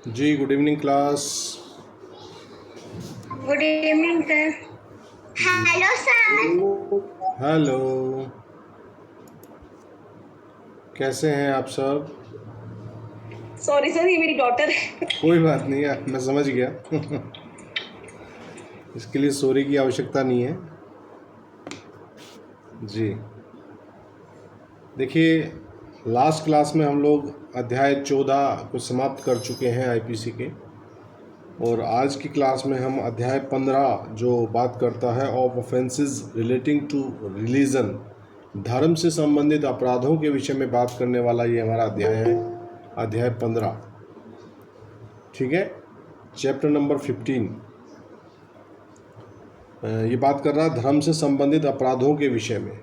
जी, good evening class. Good evening sir. Hello sir. Hello, कैसे हैं आप सब? सॉरी सर, ये मेरी डॉटर है। कोई बात नहीं है, मैं समझ गया। इसके लिए सॉरी की आवश्यकता नहीं है। जी, देखिए, लास्ट क्लास में हम लोग अध्याय 14 को समाप्त कर चुके हैं आईपीसी के, और आज की क्लास में हम अध्याय 15 जो बात करता है of offences relating to religion, धर्म से संबंधित अपराधों के विषय में बात करने वाला ये हमारा अध्याय है, अध्याय 15। ठीक है, चैप्टर नंबर 15 ये बात कर रहा है धर्म से संबंधित अपराधों के विषय में।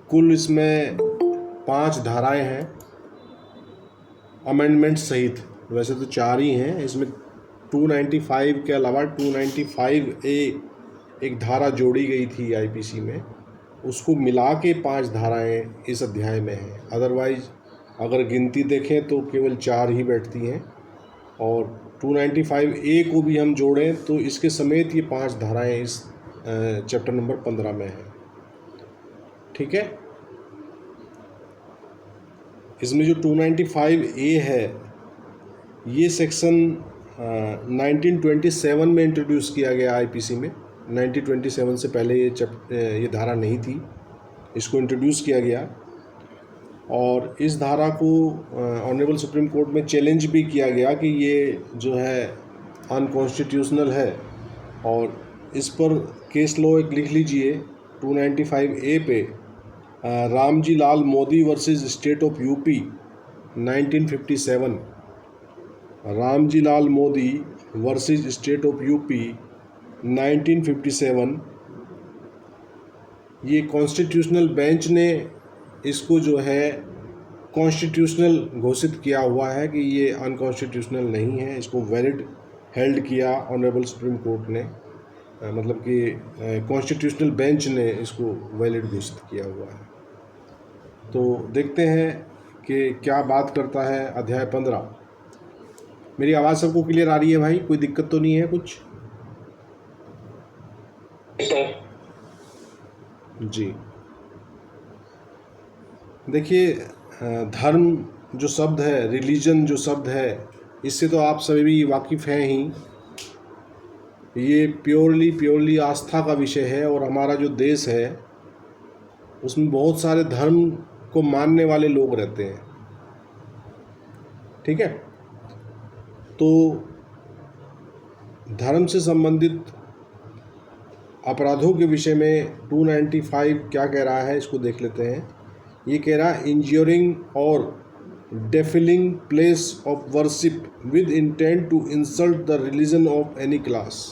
कुल इसमें 5 धाराएं हैं अमेंडमेंट सहित। वैसे तो 4 ही हैं इसमें। 295 के अलावा 295A एक धारा जोड़ी गई थी आईपीसी में, उसको मिला के 5 धाराएं इस अध्याय में हैं। अदरवाइज अगर गिनती देखें तो केवल 4 ही बैठती हैं, और 295A को भी हम जोड़ें तो इसके समेत ये 5 धाराएं इस चैप्टर नंबर 15 में हैं। ठीक है, इसमें जो 295A है ये सेक्शन 1927 में इंट्रोड्यूस किया गया आईपीसी में। 1927 से पहले ये धारा नहीं थी, इसको इंट्रोड्यूस किया गया, और इस धारा को ऑनरेबल सुप्रीम कोर्ट में चैलेंज भी किया गया कि ये जो है अनकॉन्स्टिट्यूशनल है, और इस पर केस लॉ एक लिख लीजिए 295A पे, Ramji Lal Modi versus state of UP 1957। Ramji Lal Modi versus state of UP 1957। ये कॉन्स्टिट्यूशनल बेंच ने इसको जो है कॉन्स्टिट्यूशनल घोषित किया हुआ है कि ये अनकॉन्स्टिट्यूशनल नहीं है। इसको वैलिड हेल्ड किया ऑनरेबल सुप्रीम कोर्ट ने, मतलब कि कॉन्स्टिट्यूशनल बेंच ने इसको वैलिड घोषित किया हुआ है। तो देखते हैं कि क्या बात करता है अध्याय 15। मेरी आवाज़ सबको क्लियर आ रही है भाई? कोई दिक्कत तो नहीं है कुछ? जी, देखिए, धर्म जो शब्द है, रिलीजन जो शब्द है, इससे तो आप सभी भी वाकिफ़ हैं ही। ये प्योरली आस्था का विषय है, और हमारा जो देश है उसमें बहुत सारे धर्म को मानने वाले लोग रहते हैं। ठीक है, तो धर्म से संबंधित अपराधों के विषय में 295 क्या कह रहा है इसको देख लेते हैं। ये कह रहा है इंज्योरिंग और defiling place of worship with intent to insult the religion of any class.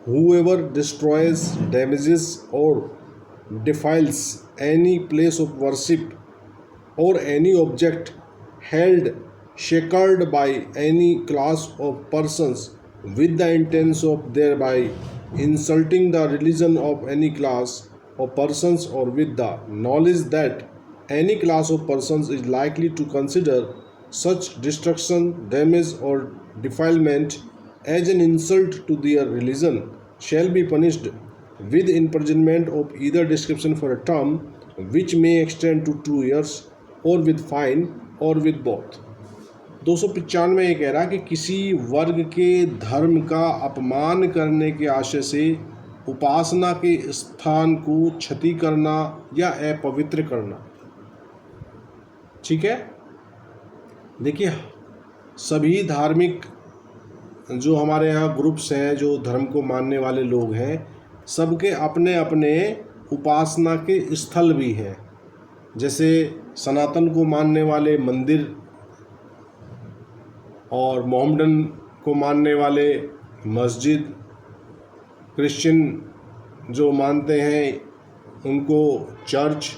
Whoever destroys, damages, or defiles any place of worship or any object held sacred by any class of persons with the intent of thereby insulting the religion of any class of persons, or with the knowledge that any class of persons is likely to consider such destruction, damage, or defilement as an insult to their religion, shall be punished with imprisonment of either description for a term which may extend to 2 years, or with fine, or with both। 295 ये कह रहा है कि किसी वर्ग के धर्म का अपमान करने के आशय से उपासना के स्थान को क्षति करना या अपवित्र करना। ठीक है, देखिए, सभी धार्मिक जो हमारे यहाँ ग्रुप्स हैं, जो धर्म को मानने वाले लोग हैं, सबके अपने अपने उपासना के स्थल भी हैं। जैसे सनातन को मानने वाले मंदिर, और मोहम्मडन को मानने वाले मस्जिद, क्रिश्चियन जो मानते हैं उनको चर्च,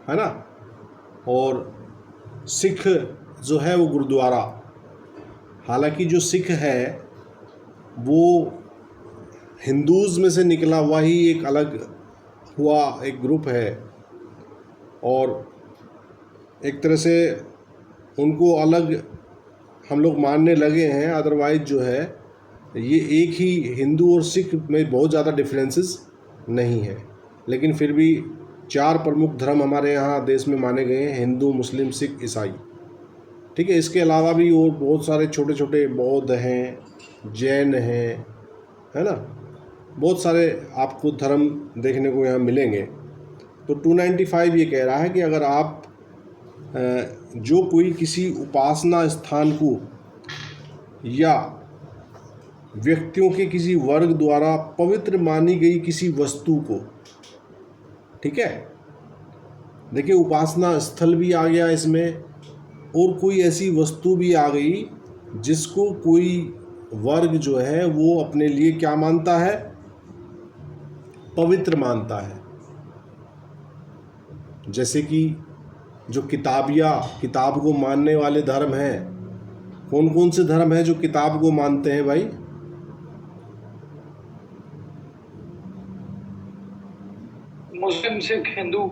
है ना, और सिख जो है वो गुरुद्वारा। हालांकि जो सिख है वो हिंदूज़ में से निकला हुआ ही एक अलग एक ग्रुप है, और एक तरह से उनको अलग हम लोग मानने लगे हैं। अदरवाइज जो है ये एक ही हिंदू और सिख में बहुत ज़्यादा डिफरेंसेस नहीं है, लेकिन फिर भी 4 प्रमुख धर्म हमारे यहाँ देश में माने गए हैं, हिंदू, मुस्लिम, सिख, ईसाई। ठीक है, इसके अलावा भी और बहुत सारे छोटे छोटे बौद्ध हैं, जैन हैं, है ना, बहुत सारे आपको धर्म देखने को यहाँ मिलेंगे। तो 295 ये कह रहा है कि अगर आप जो कोई किसी उपासना स्थान को या व्यक्तियों के किसी वर्ग द्वारा पवित्र मानी गई किसी वस्तु को, ठीक है, देखिए उपासना स्थल भी आ गया इसमें, और कोई ऐसी वस्तु भी आ गई जिसको कोई वर्ग जो है वो अपने लिए क्या मानता है, पवित्र मानता है। जैसे कि जो किताब को मानने वाले धर्म हैं, कौन कौन से धर्म हैं जो किताब को मानते हैं भाई? मुस्लिम, सिख, हिंदू,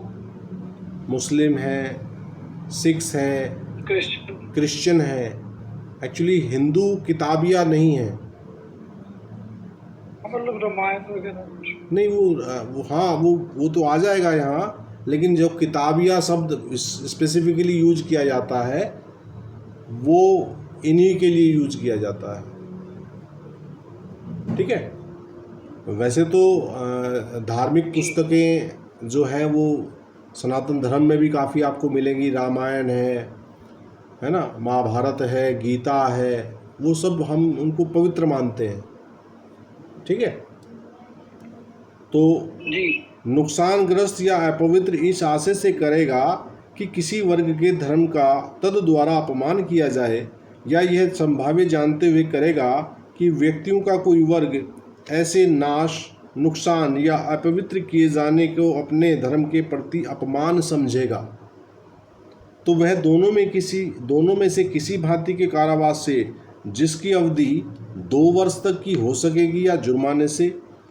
मुस्लिम हैं, सिख्स हैं, क्रिश्चियन हैं। एक्चुअली हिंदू किताबिया नहीं है, मतलब रामायण वगैरह नहीं, वो हाँ वो तो आ जाएगा यहाँ, लेकिन जो किताबिया शब्द स्पेसिफिकली यूज किया जाता है वो इन्हीं के लिए यूज किया जाता है। ठीक है, वैसे तो धार्मिक पुस्तकें जो हैं वो सनातन धर्म में भी काफ़ी आपको मिलेंगी। रामायण है ना, महाभारत है, गीता है, वो सब हम उनको पवित्र मानते हैं। ठीक है, तो जी नुकसानग्रस्त या अपवित्र इस आशय से करेगा कि किसी वर्ग के धर्म का तद द्वारा अपमान किया जाए, या यह संभाव्य जानते हुए करेगा कि व्यक्तियों का कोई वर्ग ऐसे नाश, नुकसान या अपवित्र किए जाने को अपने धर्म के प्रति अपमान समझेगा, तो वह दोनों में से किसी भांति के कारावास से, जिसकी अवधि 2 वर्ष तक की हो सकेगी, या जुर्माने से,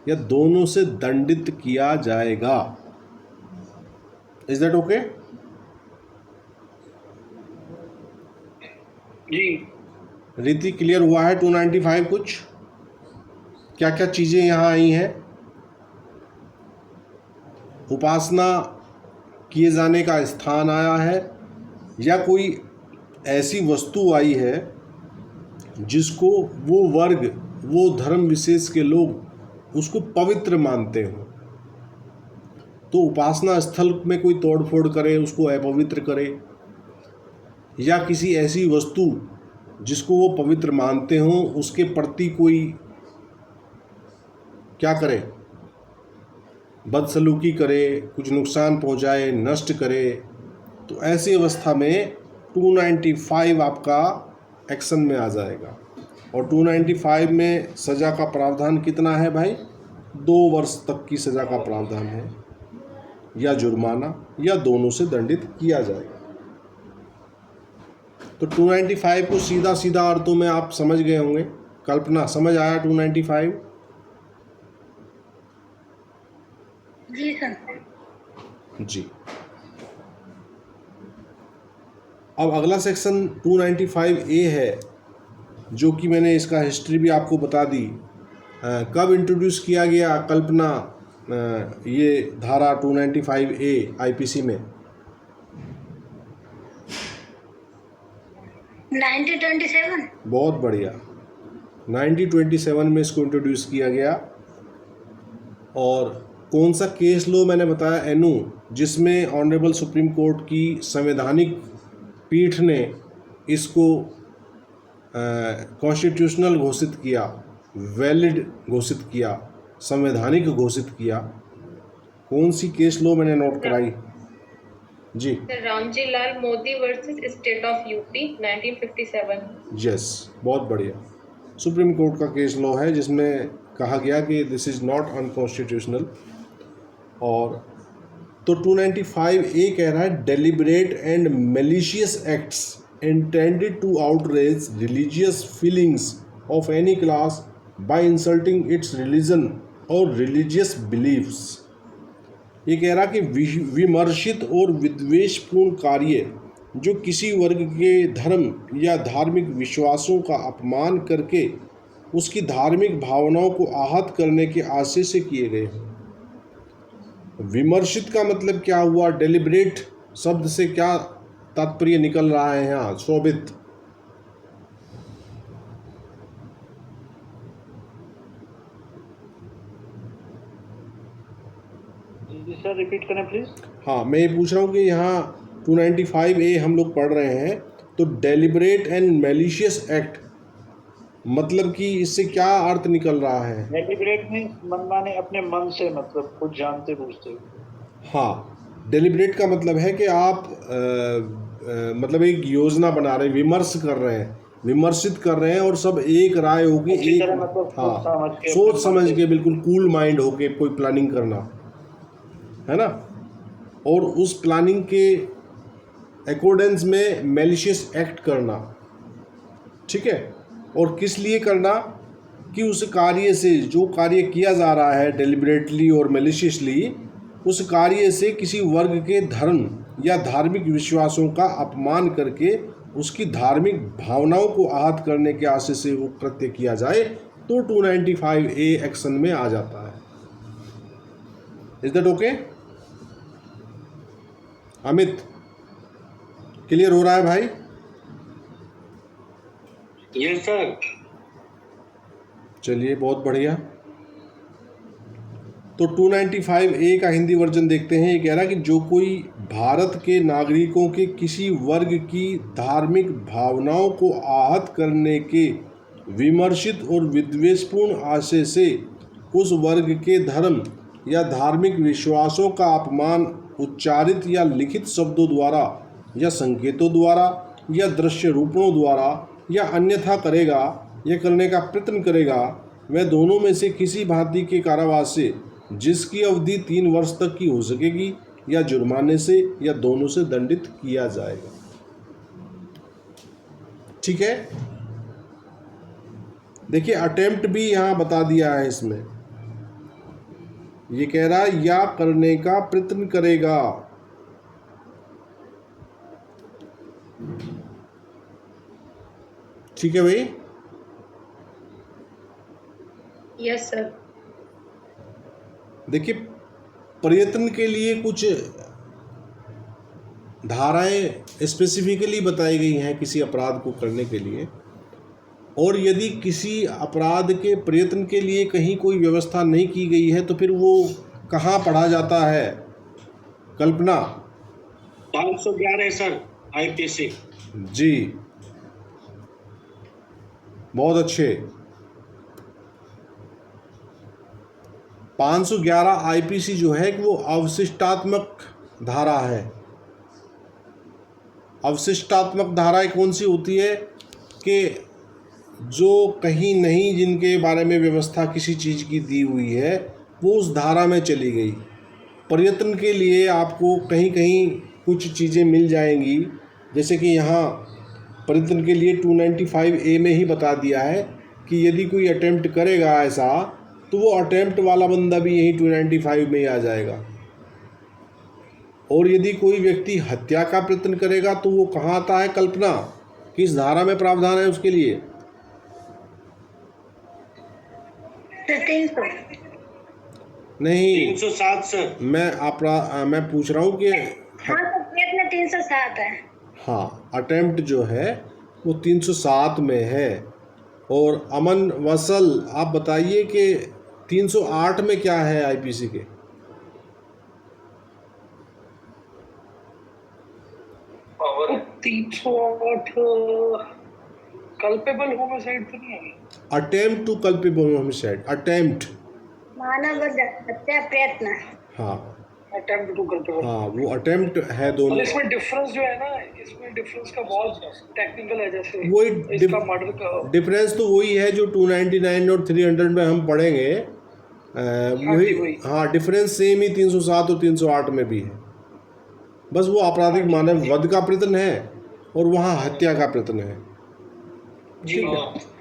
या दोनों से दंडित किया जाएगा। Is that okay? जी रीति क्लियर हुआ है? 295 कुछ क्या क्या चीज़ें यहाँ आई हैं? उपासना किए जाने का स्थान आया है, या कोई ऐसी वस्तु आई है जिसको वो वर्ग, वो धर्म विशेष के लोग उसको पवित्र मानते हो। तो उपासना स्थल में कोई तोड़फोड़ करे, उसको अपवित्र करे, या किसी ऐसी वस्तु जिसको वो पवित्र मानते हो उसके प्रति कोई क्या करे, बदसलूकी करे, कुछ नुकसान पहुंचाए, नष्ट करे, तो ऐसी अवस्था में 295 आपका एक्शन में आ जाएगा। और 295 में सज़ा का प्रावधान कितना है भाई? 2 वर्ष तक की सज़ा का प्रावधान है, या जुर्माना, या दोनों से दंडित किया जाएगा। तो 295 को सीधा सीधा अर्थों में आप समझ गए होंगे। कल्पना, समझ आया 295? जी सर। जी। अब अगला सेक्शन 295A है, जो कि मैंने इसका हिस्ट्री भी आपको बता दी। कब इंट्रोड्यूस किया गया कल्पना ये धारा 295A आईपीसी में? 1927। बहुत बढ़िया, 1927 में इसको इंट्रोड्यूस किया गया। और कौन सा केस लो मैंने बताया? एनू, जिसमें ऑनरेबल सुप्रीम कोर्ट की संवैधानिक पीठ ने इसको कॉन्स्टिट्यूशनल घोषित किया, वैलिड घोषित किया, संवैधानिक घोषित किया। कौन सी केस लो मैंने नोट कराई? जी, Ramji Lal Modi versus state of UP 1957। Yes, बहुत बढ़िया। सुप्रीम कोर्ट का केस लॉ है जिसमें कहा गया कि दिस इज़ नॉट अनकॉन्स्टिट्यूशनल। और तो 295A कह रहा है, deliberate and malicious acts intended to outrage religious feelings of any class by insulting its religion or religious beliefs। ये कह रहा कि विमर्शित और विद्वेषपूर्ण कार्य जो किसी वर्ग के धर्म या धार्मिक विश्वासों का अपमान करके उसकी धार्मिक भावनाओं को आहत करने के आशय से किए गए हों। विमर्शित का मतलब क्या हुआ? डेलिब्रेट शब्द से क्या तात्पर्य निकल रहा है यहाँ? शोभित। जी सर, रिपीट करें प्लीज। हाँ, मैं ये पूछ रहा हूँ कि यहाँ 295A हम लोग पढ़ रहे हैं, तो डेलिब्रेट एंड मैलिशियस एक्ट मतलब कि इससे क्या अर्थ निकल रहा है? डेलिब्रेट मीन्स मनमाने, अपने मन से, मतलब कुछ जानते बूझते हुए। हाँ, डेलिब्रेट का मतलब है कि आप मतलब एक योजना बना रहे हैं, विमर्श कर रहे हैं, विमर्शित कर रहे हैं और सब एक राय होगी, अच्छी एक तरह मतलब हाँ सोच सोच समझ के बिल्कुल कूल माइंड होके कोई प्लानिंग करना है ना, और उस प्लानिंग के अकॉर्डेंस में मैलिशियस एक्ट करना। ठीक है, और किस लिए करना? कि उस कार्य से, जो कार्य किया जा रहा है डेलिबरेटली और मैलिशियसली, उस कार्य से किसी वर्ग के धर्म या धार्मिक विश्वासों का अपमान करके उसकी धार्मिक भावनाओं को आहत करने के आशय से वो कृत्य किया जाए तो 295A एक्शन में आ जाता है। Is that okay? Amit, clear हो रहा है भाई? Yes sir. चलिए, बहुत बढ़िया। तो 295A का हिंदी वर्जन देखते हैं। ये कह रहा है कि जो कोई भारत के नागरिकों के किसी वर्ग की धार्मिक भावनाओं को आहत करने के विमर्शित और विद्वेषपूर्ण आशय से उस वर्ग के धर्म या धार्मिक विश्वासों का अपमान उच्चारित या लिखित शब्दों द्वारा या संकेतों द्वारा या दृश्य रूपों द्वारा या अन्यथा करेगा या करने का प्रयत्न करेगा, वह दोनों में से किसी भांति के कारावास से, जिसकी अवधि 3 वर्ष तक की हो सकेगी, या जुर्माने से या दोनों से दंडित किया जाएगा। ठीक है, देखिए अटेम्प्ट भी यहाँ बता दिया है इसमें। ये कह रहा है या करने का प्रयत्न करेगा। ठीक है भाई? Yes sir. देखिए, प्रयत्न के लिए कुछ धाराएं स्पेसिफिकली बताई गई हैं किसी अपराध को करने के लिए, और यदि किसी अपराध के प्रयत्न के लिए कहीं कोई व्यवस्था नहीं की गई है तो फिर वो कहाँ पढ़ा जाता है? कल्पना? 511 सर, IPC। जी, बहुत अच्छे। 511 IPC जो है कि वो अवशिष्टात्मक धारा है। अवशिष्टात्मक धाराएं कौन सी होती है? कि जो कहीं नहीं, जिनके बारे में व्यवस्था किसी चीज़ की दी हुई है, वो उस धारा में चली गई। प्रयत्न के लिए आपको कहीं कहीं कुछ चीज़ें मिल जाएंगी, जैसे कि यहाँ प्रयत्न के लिए 295A में ही बता दिया है कि यदि कोई अटेम्प्ट करेगा ऐसा, तो वो अटेम्प्ट वाला बंदा भी यही 295 में ही आ जाएगा। और यदि कोई व्यक्ति हत्या का प्रयत्न करेगा तो वो कहाँ आता है? कल्पना, किस धारा में प्रावधान है उसके लिए? 300। नहीं, 307 सर। मैं पूछ रहा हूँ कि हाँ तो प्रयत्न 307 है। हाँ, अटेम्प्ट जो है वो 307 में है। और अमन वसल, आप बताइए कि 308 में क्या है IPC के? 308 कल्पेबल होमिसाइड तो नहीं है? Attempt to culpable homicide, attempt, मानव हत्या प्रयत्न। हाँ अटेम्प्ट टू कल्पेबल। हाँ, वो अटेम्प्ट है दोनों। और इसमें डिफरेंस जो है ना, इसमें डिफरेंस का बहुत टेक्निकल है। जैसे वही इसका मर्डर का डिफरेंस तो वही है जो 299 और 300 में हम पढ़ेंगे। वही, हाँ, डिफरेंस सेम ही 307 और 308 में भी है। बस वो आपराधिक मानव वध का प्रयत्न है और वहाँ हत्या का प्रयत्न है। ठीक है,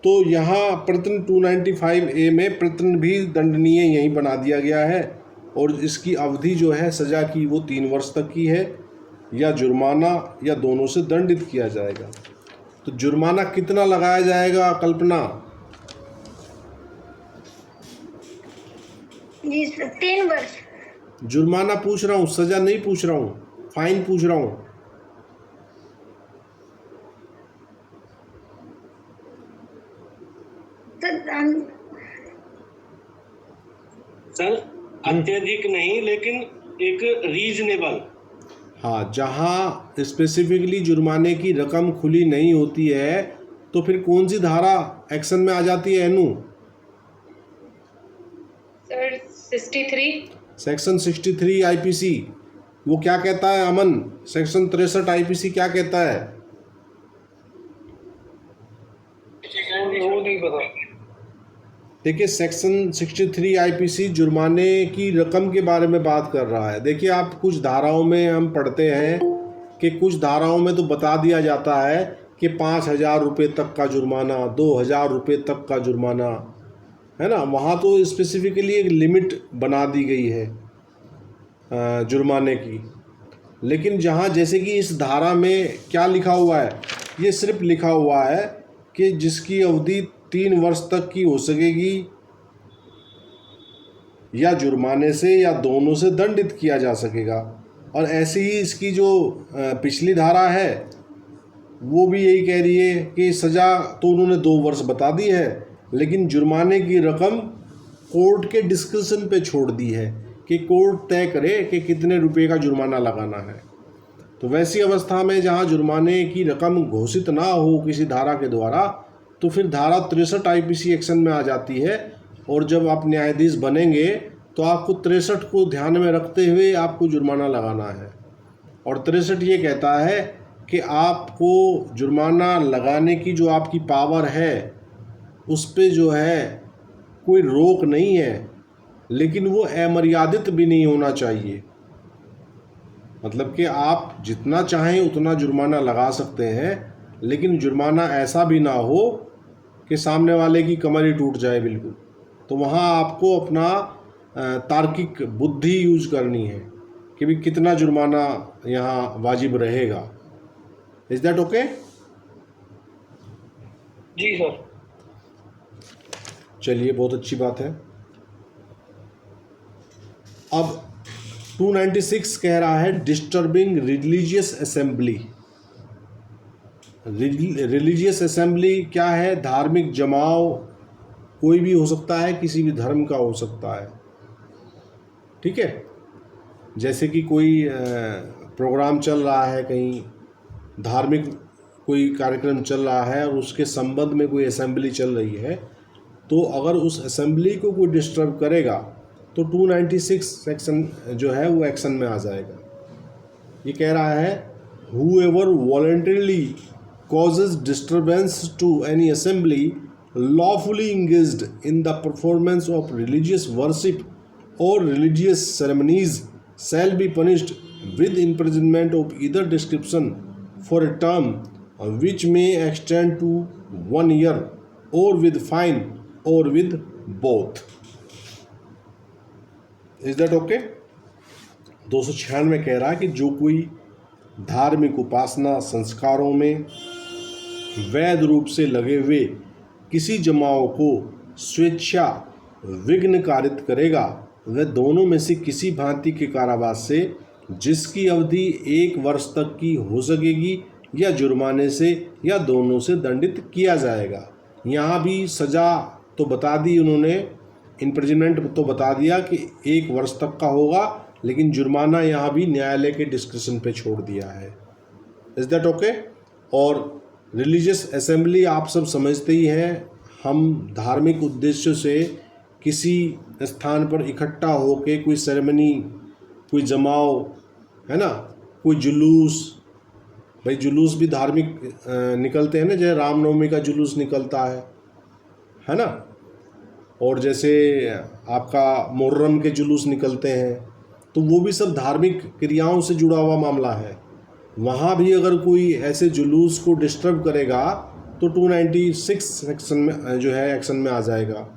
तो यहाँ प्रयत्न 295A में प्रयत्न भी दंडनीय यही बना दिया गया है। और इसकी अवधि जो है सज़ा की वो 3 वर्ष तक की है, या जुर्माना या दोनों से दंडित किया जाएगा। तो जुर्माना कितना लगाया जाएगा कल्पना? जी सर, 3 वर्ष। जुर्माना पूछ रहा हूँ, सज़ा नहीं पूछ रहा हूँ, फाइन पूछ रहा हूँ। सर सर अत्यधिक नहीं, लेकिन एक रीजनेबल। हाँ, जहाँ स्पेसिफिकली जुर्माने की रकम खुली नहीं होती है तो फिर कौन सी धारा एक्शन में आ जाती है अनु? सर 63। Section 63 IPC. वो क्या कहता है अमन? सेक्शन 63 आईपीसी क्या कहता है? वो नहीं पता। देखिए, सेक्शन 63 आईपीसी जुर्माने की रकम के बारे में बात कर रहा है। देखिए, आप कुछ धाराओं में हम पढ़ते हैं कि कुछ धाराओं में तो बता दिया जाता है कि 5,000 रुपये तक का जुर्माना, 2,000 रुपये तक का जुर्माना, है ना। वहाँ तो स्पेसिफिकली एक लिमिट बना दी गई है जुर्माने की। लेकिन जहाँ जैसे कि इस धारा में क्या लिखा हुआ है, ये सिर्फ लिखा हुआ है कि जिसकी अवधि 3 वर्ष तक की हो सकेगी या जुर्माने से या दोनों से दंडित किया जा सकेगा। और ऐसे ही इसकी जो पिछली धारा है वो भी यही कह रही है कि सज़ा तो उन्होंने 2 वर्ष बता दी है, लेकिन जुर्माने की रकम कोर्ट के डिस्क्रिप्शन पे छोड़ दी है कि कोर्ट तय करे कि कितने रुपए का जुर्माना लगाना है। तो वैसी अवस्था में जहाँ जुर्माने की रकम घोषित ना हो किसी धारा के द्वारा, तो फिर धारा 63 आईपीसी एक्शन में आ जाती है। और जब आप न्यायाधीश बनेंगे तो आपको 63 को ध्यान में रखते हुए आपको जुर्माना लगाना है। और 63 ये कहता है कि आपको जुर्माना लगाने की जो आपकी पावर है उस पे जो है कोई रोक नहीं है, लेकिन वो अमर्यादित भी नहीं होना चाहिए। मतलब कि आप जितना चाहें उतना जुर्माना लगा सकते हैं, लेकिन जुर्माना ऐसा भी ना हो कि सामने वाले की कमर ही टूट जाए बिल्कुल। तो वहाँ आपको अपना तार्किक बुद्धि यूज करनी है कि भी कितना जुर्माना यहाँ वाजिब रहेगा। Is that okay? जी सर। चलिए, बहुत अच्छी बात है। अब 296 कह रहा है disturbing religious assembly. Religious assembly क्या है? धार्मिक जमाव कोई भी हो सकता है, किसी भी धर्म का हो सकता है, ठीक है। जैसे कि कोई प्रोग्राम चल रहा है, कहीं धार्मिक कोई कार्यक्रम चल रहा है और उसके संबंध में कोई असेंबली चल रही है, तो अगर उस असेंबली को कोई डिस्टर्ब करेगा तो 296 सेक्शन जो है वो एक्शन में आ जाएगा। ये कह रहा है whoever voluntarily causes disturbance to any assembly lawfully engaged in the performance of religious worship or religious ceremonies shall be punished with imprisonment of either description for a term which may extend to 1 year or with fine or with both. Is that okay? 296 कह रहा है कि जो कोई धार्मिक उपासना संस्कारों में वैध रूप से लगे हुए किसी जमाव को स्वेच्छा विघ्न कारित करेगा, वह दोनों में से किसी भांति के कारावास से जिसकी अवधि 1 वर्ष तक की हो सकेगी या जुर्माने से या दोनों से दंडित किया जाएगा। यहाँ भी सज़ा तो बता दी उन्होंने, इम्प्रिजनमेंट तो बता दिया कि 1 वर्ष तक का होगा, लेकिन जुर्माना यहाँ भी न्यायालय के डिस्क्रिप्शन पे छोड़ दिया है। Is that okay? और रिलीजियस असेंबली आप सब समझते ही हैं, हम धार्मिक उद्देश्यों से किसी स्थान पर इकट्ठा होके कोई सेरेमनी, कोई जमाव, है ना, कोई जुलूस, भाई जुलूस भी धार्मिक निकलते हैं ना, जैसे रामनवमी का जुलूस निकलता है ना, और जैसे आपका मुहर्रम के जुलूस निकलते हैं, तो वो भी सब धार्मिक क्रियाओं से जुड़ा हुआ मामला है। वहाँ भी अगर कोई ऐसे जुलूस को डिस्टर्ब करेगा तो 296 सेक्शन में जो है एक्शन में आ जाएगा।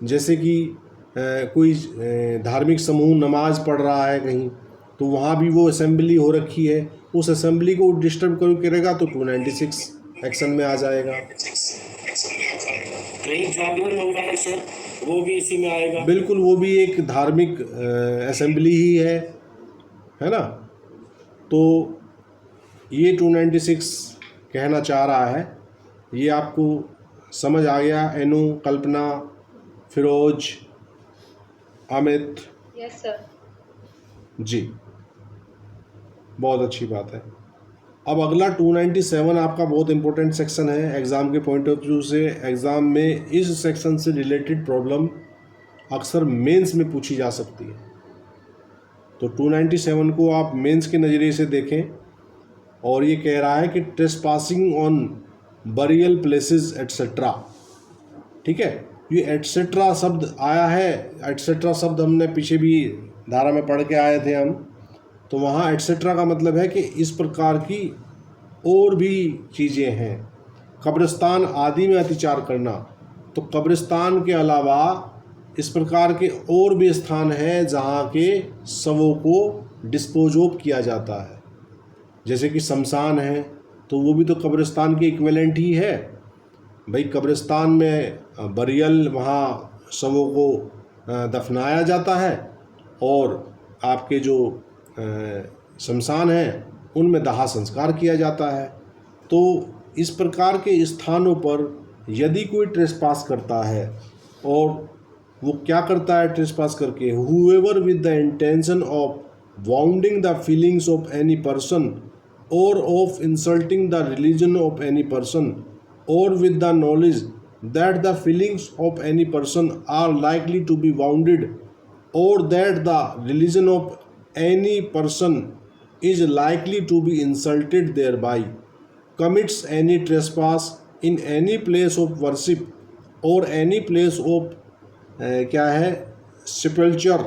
जैसे कि कोई धार्मिक समूह नमाज पढ़ रहा है कहीं, तो वहाँ भी वो असेंबली हो रखी है, उस असेंबली को डिस्टर्ब करेगा तो 296 एक्शन में आ जाएगा। कहीं जागरण हो रहा है सर, वो भी इसी में आएगा। बिल्कुल, वो भी एक धार्मिक असेंबली ही है ना। तो ये 296 कहना चाह रहा है, ये आपको समझ आ गया? एनु, कल्पना, फिरोज, अमित? Yes sir. जी, बहुत अच्छी बात है। अब अगला 297 आपका बहुत इंपॉर्टेंट सेक्शन है एग्ज़ाम के पॉइंट ऑफ व्यू से। एग्ज़ाम में इस सेक्शन से रिलेटेड प्रॉब्लम अक्सर मेंस में पूछी जा सकती है। तो 297 को आप मेंस के नज़रिए से देखें, और ये कह रहा है कि trespassing on burial places etcetera. ठीक है, ये एट्सेट्रा शब्द आया है, एट्सेट्रा शब्द हमने पीछे भी धारा में पढ़ के आए थे हम। तो वहाँ एट्सेट्रा का मतलब है कि इस प्रकार की और भी चीज़ें हैं। कब्रिस्तान आदि में अतिचार करना, तो कब्रिस्तान के अलावा इस प्रकार के और भी स्थान हैं जहाँ के शवों को डिस्पोज ऑफ किया जाता है, जैसे कि शमशान है, तो वो भी तो कब्रिस्तान के इक्विवेलेंट ही है भाई। कब्रिस्तान में बरियल, वहाँ शवों को दफनाया जाता है, और आपके जो शमशान हैं उनमें दाह संस्कार किया जाता है। तो इस प्रकार के स्थानों पर यदि कोई ट्रेसपास करता है, और वो क्या करता है ट्रेसपास करके, whoever with the intention of wounding the feelings of any person और of insulting the religion of any person, और with the knowledge that the feelings of any person are likely to be wounded, और that the religion of any person is likely to be insulted thereby, commits any trespass in any place of worship or any place of क्या है sepulture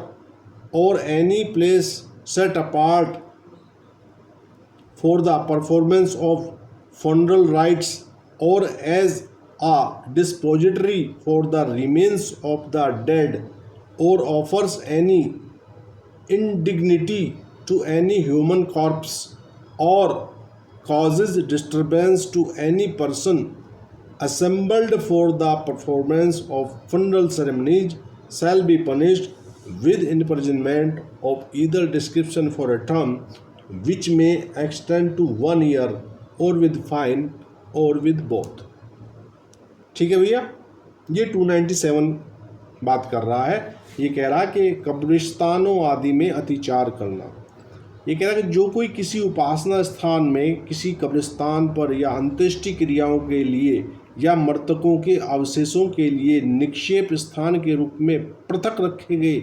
or any place set apart for the performance of funeral rites or as a depository for the remains of the dead, or offers any indignity to any human corpse, or causes disturbance to any person assembled for the performance of funeral ceremonies, shall be punished with imprisonment of either description for a term which may extend to 1 year, or with fine, or with both। ठीक है भैया, ये 297 बात कर रहा है। ये कह रहा है कि कब्रिस्तानों आदि में अतिचार करना। ये कह रहा है कि जो कोई किसी उपासना स्थान में, किसी कब्रिस्तान पर, या अंत्येष्टि क्रियाओं के लिए, या मृतकों के अवशेषों के लिए निक्षेप स्थान के रूप में पृथक रखे गए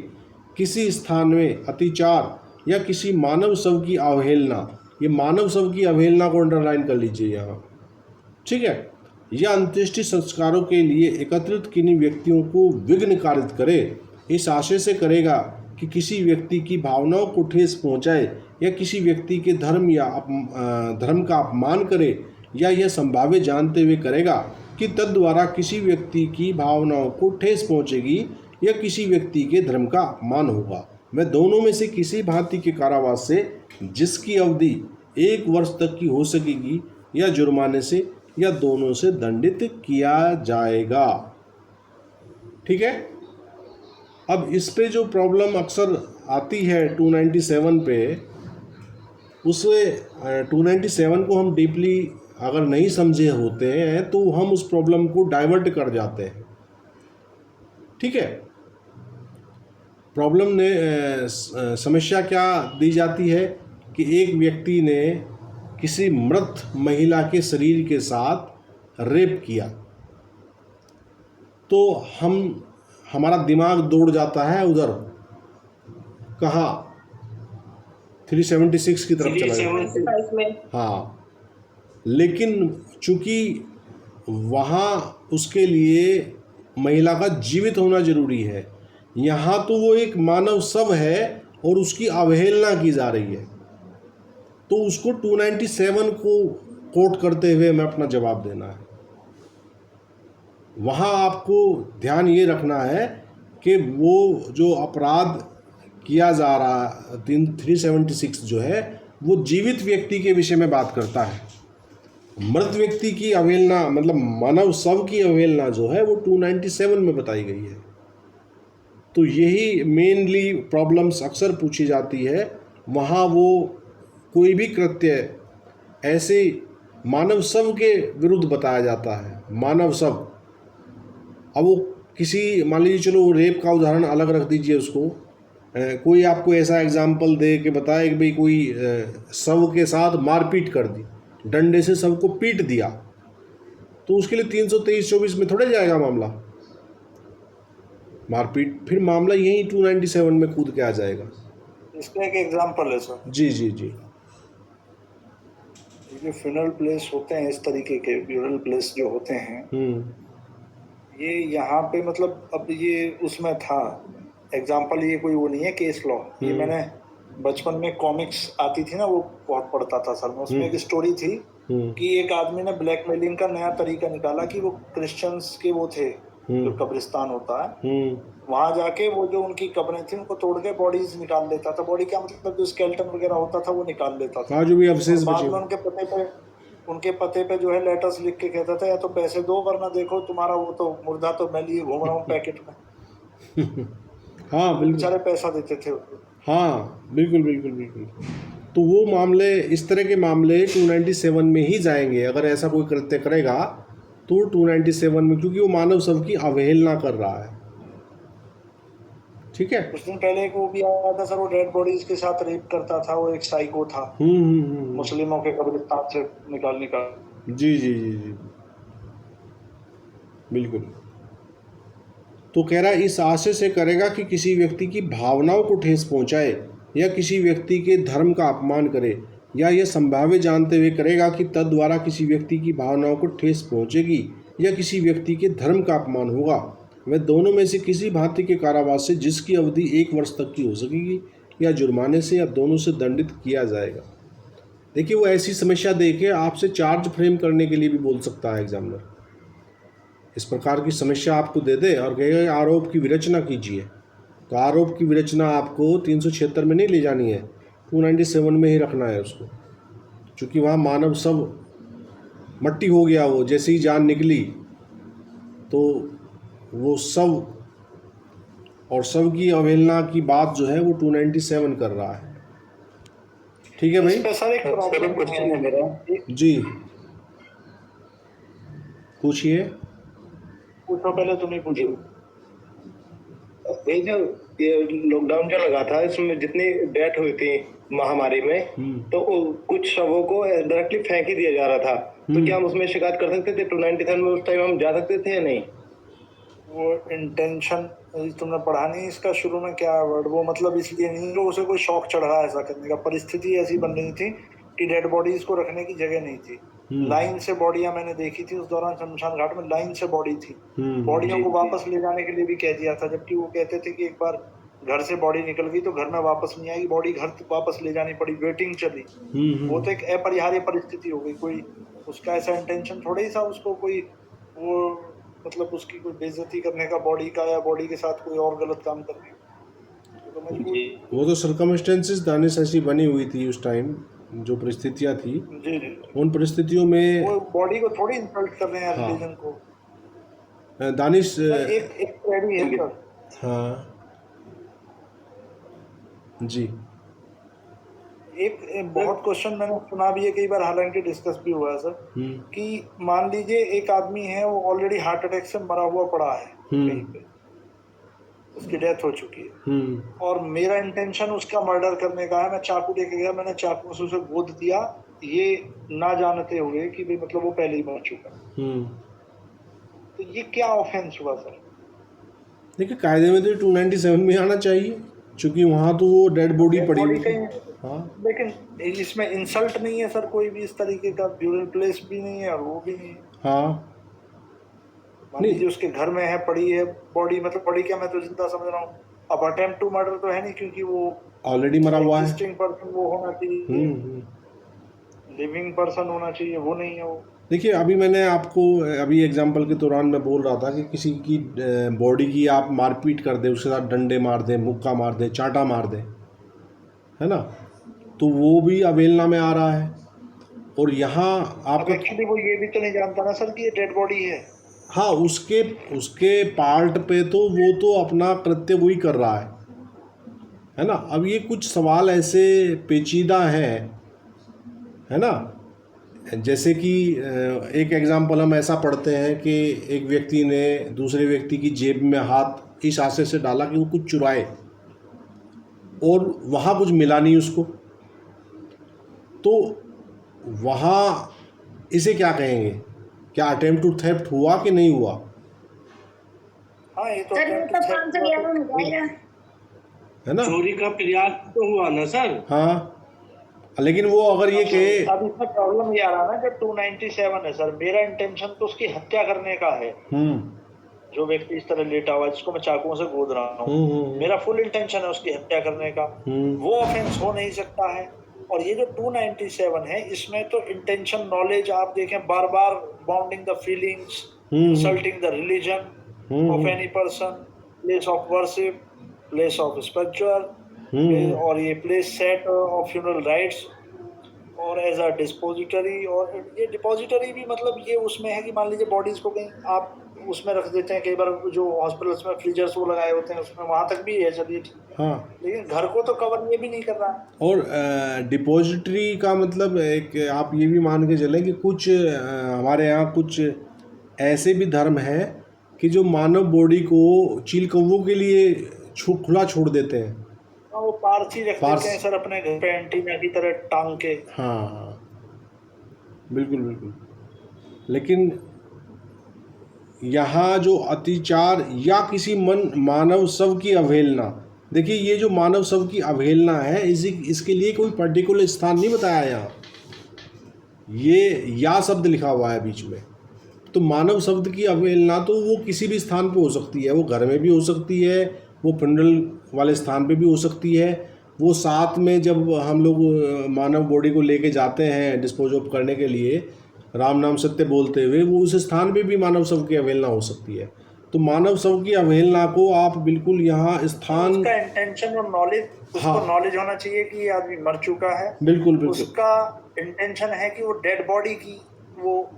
किसी स्थान में अतिचार, या किसी मानव शव की अवहेलना, ये मानव शव की अवहेलना को अंडरलाइन कर लीजिए यहाँ, ठीक है, या अंत्येष्टि संस्कारों के लिए एकत्रित किन्हीं व्यक्तियों को विघ्न कारित करे, इस आशय से करेगा कि किसी व्यक्ति की भावनाओं को ठेस पहुंचाए, या किसी व्यक्ति के धर्म या धर्म का अपमान करे, या यह संभावित जानते हुए करेगा कि तद्वारा किसी व्यक्ति की भावनाओं को ठेस पहुंचेगी, या किसी व्यक्ति के धर्म का अपमान होगा, वह दोनों में से किसी भांति के कारावास से, जिसकी अवधि 1 वर्ष तक की हो सकेगी, या जुर्माने से, या दोनों से दंडित किया जाएगा। ठीक है। अब इस पे जो प्रॉब्लम अक्सर आती है 297 पे, उसे 297 को हम डीपली अगर नहीं समझे होते हैं तो हम उस प्रॉब्लम को डाइवर्ट कर जाते हैं। ठीक है। प्रॉब्लम ने समस्या क्या दी जाती है कि एक व्यक्ति ने किसी मृत महिला के शरीर के साथ रेप किया, तो हमारा दिमाग दौड़ जाता है उधर, कहाँ, 376 की तरफ चला जाता है। हाँ, लेकिन चूंकि वहाँ उसके लिए महिला का जीवित होना जरूरी है, यहाँ तो वो एक मानव शव है और उसकी अवहेलना की जा रही है, तो उसको 297 को कोट करते हुए हमें अपना जवाब देना है। वहाँ आपको ध्यान ये रखना है कि वो जो अपराध किया जा रहा 376 जो है वो जीवित व्यक्ति के विषय में बात करता है। मृत व्यक्ति की अवहेलना मतलब मानव शव की अवहेलना जो है वो 297 में बताई गई है। तो यही मेनली प्रॉब्लम्स अक्सर पूछी जाती है। वहाँ वो कोई भी कृत्य ऐसे मानव शव के विरुद्ध बताया जाता है, मानव शव। अब वो किसी मान लीजिए चलो रेप का उदाहरण अलग रख दीजिए उसको, कोई आपको ऐसा एग्जाम्पल दे के बताए कि भाई कोई शव के साथ मारपीट कर दी, डंडे से शव को पीट दिया, तो उसके लिए 323-24 में थोड़े जाएगा मामला मारपीट, फिर मामला यही 297 में कूद के आ जाएगा। इसका एक एग्जांपल है सर, जी जी जी। ये फ्यूनरल प्लेस होते हैं, इस तरीके के फ्यूनरल प्लेस जो होते हैं, ये यहाँ पे मतलब अब ये उसमें था एग्जांपल, ये कोई वो नहीं है केस लॉ। ये मैंने बचपन में कॉमिक्स आती थी ना, वो बहुत पढ़ता था सर मैं। उसमें एक स्टोरी थी कि एक आदमी ने ब्लैकमेलिंग का नया तरीका निकाला कि वो क्रिश्चियंस के वो थे जो कब्रिस्तान होता है, वहां जाके वो जो उनकी कब्रें थी उनको तोड़ के बॉडीज निकाल लेता था। बॉडी का मतलब जो स्केलेटन वगैरह होता था वो निकाल लेता था। जो भी अवशेष बाद बचे में उनके पते पे जो है लेटर्स लिख के कहता था या तो पैसे दो वरना देखो तुम्हारा वो तो मुर्दा तो मैं लिए घूम रहा हूँ पैकेट में। हाँ बिल्कुल, सारे पैसा देते थे उसको। हाँ बिल्कुल बिल्कुल बिल्कुल। तो वो मामले, इस तरह के मामले 297 में ही जाएंगे। अगर ऐसा कोई कृत्य करेगा तो 297 में, क्योंकि वो मानव शव की अवहेलना कर रहा है। ठीक है। कुछ दिन पहले एक वो भी आया था सर, वो डेड बॉडीज के साथ रेप करता था, वो एक साइको था, मुस्लिमों के कब्रिस्तान से निकाल जी जी जी जी बिल्कुल। तो कह रहा है इस आशय से करेगा कि किसी व्यक्ति की भावनाओं को ठेस पहुंचाए या किसी व्यक्ति के धर्म का अपमान करे, या यह संभाव्य जानते हुए करेगा कि तद द्वारा किसी व्यक्ति की भावनाओं को ठेस पहुंचेगी या किसी व्यक्ति के धर्म का अपमान होगा, वह दोनों में से किसी भांति के कारावास से जिसकी अवधि 1 वर्ष तक की हो सकेगी या जुर्माने से या दोनों से दंडित किया जाएगा। देखिए वो ऐसी समस्या दे के आपसे चार्ज फ्रेम करने के लिए भी बोल सकता है एग्जामिनर। इस प्रकार की समस्या आपको दे दे और कहेगा आरोप की विरचना कीजिए, तो आरोप की विरचना आपको 376 में नहीं ले जानी है, 297 में ही रखना है उसको। क्योंकि वहाँ मानव सब मट्टी हो गया, वो जैसे ही जान निकली तो वो सब और सब की अवहेलना की बात जो है वो 297 कर रहा है। ठीक है भाई। सर एक प्रॉब्लम क्वेश्चन है मेरा जी पूछिए। पूछो, पहले तुम ही पूछो। ये जो लॉकडाउन जो लगा था इसमें जितनी डेथ हुई थी महामारी में, तो कुछ शवों को डायरेक्टली फेंक ही दिया जा रहा था, तो क्या हम उसमें शिकायत कर सकते थे 297 में? उस टाइम हम जा सकते थे या नहीं? वो इंटेंशन तुमने पढ़ा नहीं इसका शुरू में क्या वर्ड, वो मतलब इसलिए नहीं, लोगों से कोई शौक चढ़ रहा है ऐसा करने का। परिस्थिति ऐसी बन रही थी कि डेड बॉडीज को रखने की जगह नहीं थी। लाइन से बॉडियां मैंने देखी थी उस दौरान, शमशान घाट में लाइन से बॉडी थी। बॉडियों को वापस ले जाने के लिए भी कह दिया था, जबकि वो कहते थे कि एक बार घर से बॉडी निकल गई तो घर में वापस नहीं आएगी, बॉडी घर वापस ले जानी पड़ी, वेटिंग चली। वो तो एक अपरिहार्य परिस्थिति हो गई। कोई उसका ऐसा इंटेंशन थोड़ा ही था उसको कोई वो मतलब उसकी कोई बेइज्जती करने का बॉडी का, या बॉडी के साथ कोई और गलत काम करने का। तो वो तो सर्कमस्टेंसेस दानिश ऐसी बनी हुई थी उस टाइम, जो परिस्थितियां थी जी उन परिस्थितियों में वो बॉडी को थोड़ी इंसल्ट कर रहे हैं रिलीजन को। दानिश एक क्वेरी है सर। हाँ जी। एक बहुत क्वेश्चन मैंने सुना भी है कई बार, हालांकि डिस्कस भी हुआ है सर, कि मान लीजिए एक आदमी है वो ऑलरेडी हार्ट अटैक से मरा हुआ पड़ा है कहीं पे, उसकी डेथ हो चुकी है, और मेरा इंटेंशन उसका मर्डर करने का है। मैं चाकू लेके गया, मैंने चाकू से उसे गोद दिया, ये ना जानते हुए कि भाई मतलब वो पहले ही मर चुका। तो ये क्या ऑफेंस हुआ सर? देखिए कायदे में तो 297 में आना चाहिए, क्योंकि वहाँ तो वो डेड बॉडी पड़ी हुई है। हाँ लेकिन इसमें इंसल्ट नहीं है सर कोई भी इस तरीके का, ब्यूरल प्लेस भी नहीं है और वो भी नहीं है। हाँ मान लीजिए उसके घर में है पड़ी है बॉडी, मतलब पड़ी क्या, मैं तो जिंदा समझ रहा हूँ। अब अटेम्प्ट टू मर्डर तो है नहीं, क्योंकि वो ऑलरेडी मरा हुआ है। पर्सन वो होना चाहिए, लिविंग पर्सन होना चाहिए, वो नहीं है वो। देखिए, अभी मैंने आपको अभी एग्जांपल के दौरान मैं बोल रहा था कि किसी की बॉडी की आप मारपीट कर दें, उसके साथ डंडे मार दें, मुक्का मार दें, चांटा मार दें, है ना, तो वो भी अवेलना में आ रहा है। और यहाँ अब आपका एक्चुअली वो ये भी तो नहीं जानता ना सर कि ये डेड बॉडी है। हाँ, उसके उसके पार्ट पे तो वो तो अपना कृत्य वही कर रहा है ना। अब ये कुछ सवाल ऐसे पेचीदा हैं, है ना, जैसे कि एक एग्जांपल हम ऐसा पढ़ते हैं कि एक व्यक्ति ने दूसरे व्यक्ति की जेब में हाथ इस आशय से डाला कि वो कुछ चुराए और वहाँ कुछ मिला नहीं उसको, तो वहाँ इसे क्या कहेंगे? क्या अटेम्प्ट टू थेफ्ट हुआ कि नहीं हुआ? हाँ, ये तो सर वो तो 511 में गया। है ना। चोरी का प्रयास तो हुआ ना सर। हाँ, लेकिन वो अगर ये कहे अब इसमें प्रॉब्लम ये आ रहा है ना कि 297 है सर, मेरा इंटेंशन तो उसकी हत्या करने का है। जो व्यक्ति इस तरह लेटा हुआ है जिसको मैं चाकुओं से गोद रहा हूँ, मेरा फुल इंटेंशन है उसकी हत्या करने का, वो ऑफेंस हो नहीं सकता है। और ये जो 297 है इसमें तो इंटेंशन, नॉलेज, आप देखें बार बार wounding the feelings, insulting the religion of any person, place of worship, place of spiritual, और ये place set of funeral rites और एज अ डिस्पोजिटरी। और ये डिपॉजिटरी भी मतलब ये उसमें है कि मान लीजिए बॉडीज को कहीं आप उसमें रख देते हैं, कई बार जो हॉस्पिटल्स में फ्रीजर्स वो लगाए होते हैं उसमें, वहाँ तक भी है, चलिए ठीक, हाँ, लेकिन घर को तो कवर ये भी नहीं कर रहा है। और डिपॉजिटरी का मतलब एक आप ये भी मान के चलें कि कुछ हमारे यहाँ कुछ ऐसे भी धर्म हैं कि जो मानव बॉडी को चील कौवों के लिए खुला छोड़ देते हैं। वो पारसी रख देते हैं सर अपने घर पे एंटीना की तरह टांग के। हाँ, बिल्कुल बिल्कुल। लेकिन यहाँ जो अत्याचार या किसी मानव शव की अवहेलना, देखिए ये जो मानव शव की अवहेलना है इसके लिए कोई पर्टिकुलर स्थान नहीं बताया यहाँ, ये या शब्द लिखा हुआ है बीच में। तो मानव शब्द की अवहेलना तो वो किसी भी स्थान पे हो सकती है, वो घर में भी हो सकती है, वो फ्यूनरल वाले स्थान पे भी हो सकती है, वो साथ में जब हम लोग मानव बॉडी को लेके जाते हैं डिस्पोज ऑफ करने के लिए राम नाम सत्य बोलते हुए, वो उस स्थान पे भी मानव शव की अवहेलना हो सकती है। तो मानव शव की अवहेलना को आप बिल्कुल यहाँ स्थान, उसका इंटेंशन और नॉलेज, उसको नॉलेज होना चाहिए कि ये आदमी मर चुका है। बिल्कुल बिल्कुल। उसका इंटेंशन है कि वो डेड बॉडी की वो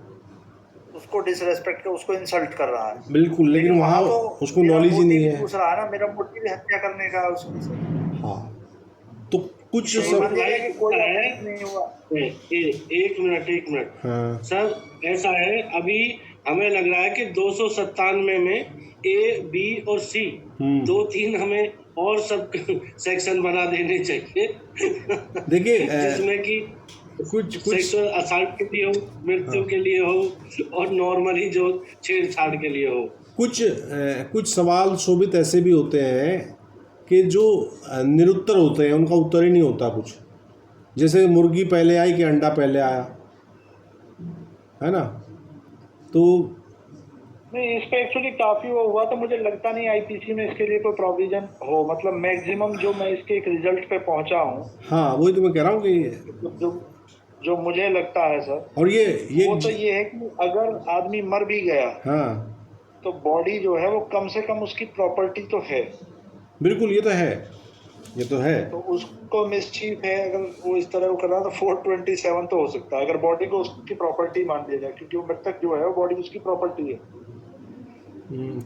उसको डिसरेस्पेक्ट कर, उसको इंसल्ट कर रहा है, बिल्कुल। लेकिन वहाँ तो उसको नॉलेज ही नहीं है। दूसरा है ना, मेरा मोटिव हत्या करने का उसमें। हाँ, तो कुछ एक मिनट हाँ, सर, ऐसा है अभी हमें लग रहा है कि 297 में ए, बी और सी 2-3 हमें और सब सेक्शन बना देने चाहिए। देखिए जिसमें कि कुछ सेक्सुअल असल्ट के लिए हो, मृत्यु के लिए हो, और नॉर्मली जो छेड़छाड़ के लिए हो। कुछ सवाल शोभित ऐसे भी होते हैं कि जो निरुत्तर होते हैं, उनका उत्तर ही नहीं होता कुछ। जैसे मुर्गी पहले आई कि अंडा पहले आया, है ना। तो नहीं, इस पे एक्चुअली काफी वो हुआ, तो मुझे लगता नहीं आईपीसी में इसके लिए कोई प्रोविजन हो। मतलब मैक्सिमम जो मैं इसके एक रिजल्ट पे पहुंचा हूँ, हाँ, वही तो मैं कह रहा हूँ कि जो मुझे लगता है सर, और ये वो तो ये है कि अगर आदमी मर भी गया, हाँ, तो बॉडी जो है वो कम से कम उसकी प्रॉपर्टी तो है। बिल्कुल, ये तो है, ये तो है। तो उसको मिसचीफ है, अगर वो इस तरह वो कर रहा है तो 427 तो हो सकता है, अगर बॉडी को उसकी प्रॉपर्टी मान लिया जाए, क्योंकि वो मृतक जो है वो बॉडी उसकी प्रॉपर्टी है।